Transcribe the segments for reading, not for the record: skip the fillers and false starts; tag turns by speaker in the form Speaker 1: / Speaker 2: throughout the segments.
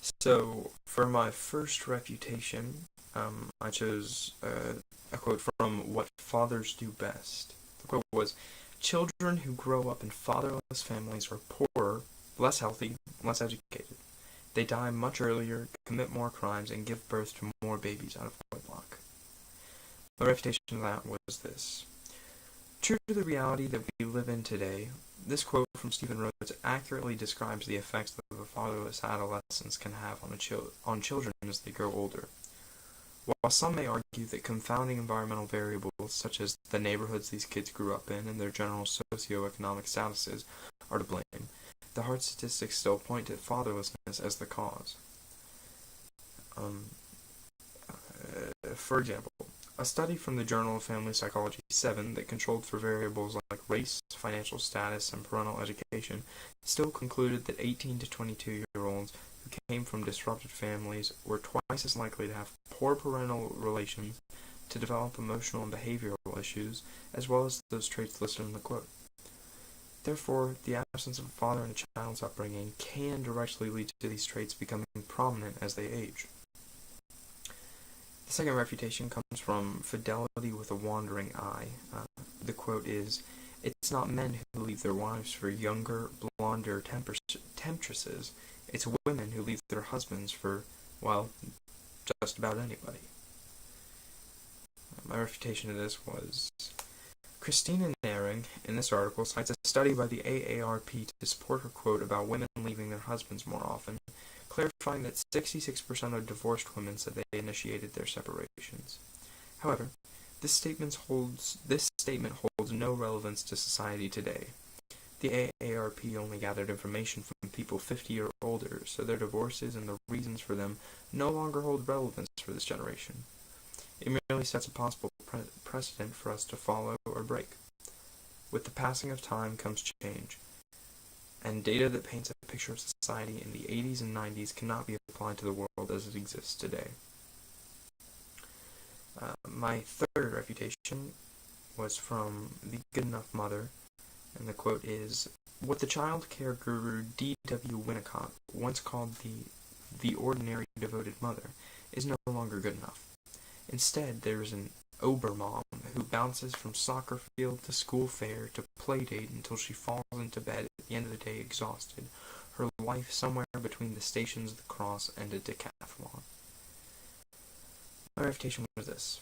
Speaker 1: So, for my first refutation, I chose a quote from What Fathers Do Best. The quote was, "Children who grow up in fatherless families are poorer, less healthy, less educated. They die much earlier, commit more crimes, and give birth to more babies out of wedlock." My refutation of that was this. True to the reality that we live in today, this quote from Stephen Rhodes accurately describes the effects that a fatherless adolescence can have on children as they grow older. While some may argue that confounding environmental variables such as the neighborhoods these kids grew up in and their general socioeconomic statuses are to blame, the hard statistics still point to fatherlessness as the cause. For example, a study from the Journal of Family Psychology 7 that controlled for variables like race, financial status, and parental education still concluded that 18 to 22-year-olds who came from disrupted families were twice as likely to have poor parental relations, to develop emotional and behavioral issues, as well as those traits listed in the quote. Therefore, the absence of a father in a child's upbringing can directly lead to these traits becoming prominent as they age. The second refutation comes from Fidelity with a Wandering Eye. The quote is, "It's not men who leave their wives for younger, blonder temptresses. It's women who leave their husbands for, well, just about anybody." My refutation of this was, Christina Naring, in this article, cites a study by the AARP to support her quote about women leaving their husbands more often, clarifying that 66% of divorced women said they initiated their separations. However, this statement holds no relevance to society today. The AARP only gathered information from people 50 or older, so their divorces and the reasons for them no longer hold relevance for this generation. It merely sets a possible precedent for us to follow or break. With the passing of time comes change, and data that paints a picture of society in the 80s and 90s cannot be applied to the world as it exists today. My third refutation was from The Good Enough Mother, and the quote is, "What the child care guru D.W. Winnicott once called the ordinary devoted mother is no longer good enough. Instead, there is an Obermom who bounces from soccer field to school fair to play date until she falls into bed at the end of the day exhausted, her life somewhere between the Stations of the Cross and a decathlon." My refutation was this.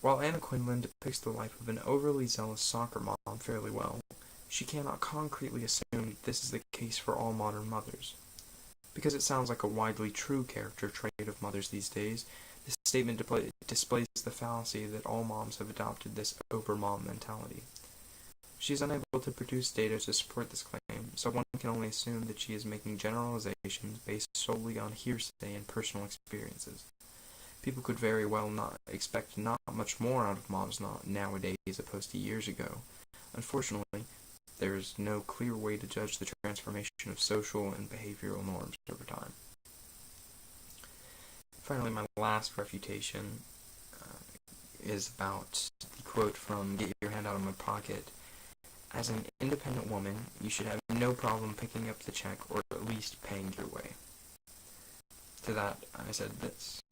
Speaker 1: While Anna Quindlen depicts the life of an overly zealous soccer mom fairly well, she cannot concretely assume that this is the case for all modern mothers. Because it sounds like a widely true character trait of mothers these days, this statement displays the fallacy that all moms have adopted this Obermom mentality. She is unable to produce data to support this claim, so one can only assume that she is making generalizations based solely on hearsay and personal experiences. People could very well not expect not much more out of moms nowadays opposed to years ago. Unfortunately, there is no clear way to judge the transformation of social and behavioral norms over time. Finally, my last refutation is about the quote from Get Your Hand Out of My Pocket. "As an independent woman, you should have no problem picking up the check or at least paying your way." To that, I said this.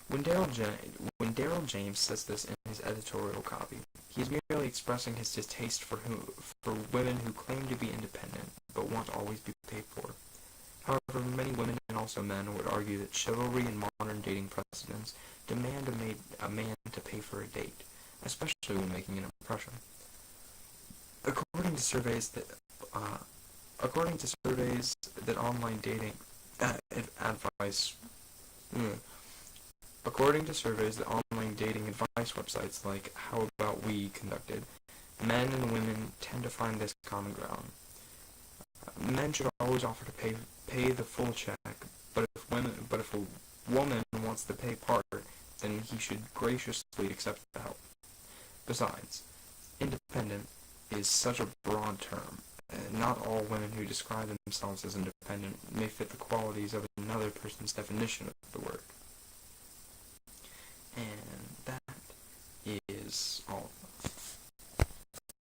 Speaker 1: When Daryl James says this in his editorial copy, he is merely expressing his distaste for women who claim to be independent but won't always be paid for. However, many women and also men would argue that chivalry and modern dating precedents demand a man to pay for a date, especially when making an impression. According to surveys that online dating advice websites like How About We conducted, men and women tend to find this common ground. Men should always offer to pay the full check, but if a woman wants to pay part, then he should graciously accept the help. Besides, independent is such a broad term, and not all women who describe themselves as independent may fit the qualities of another person's definition of the word. And that is all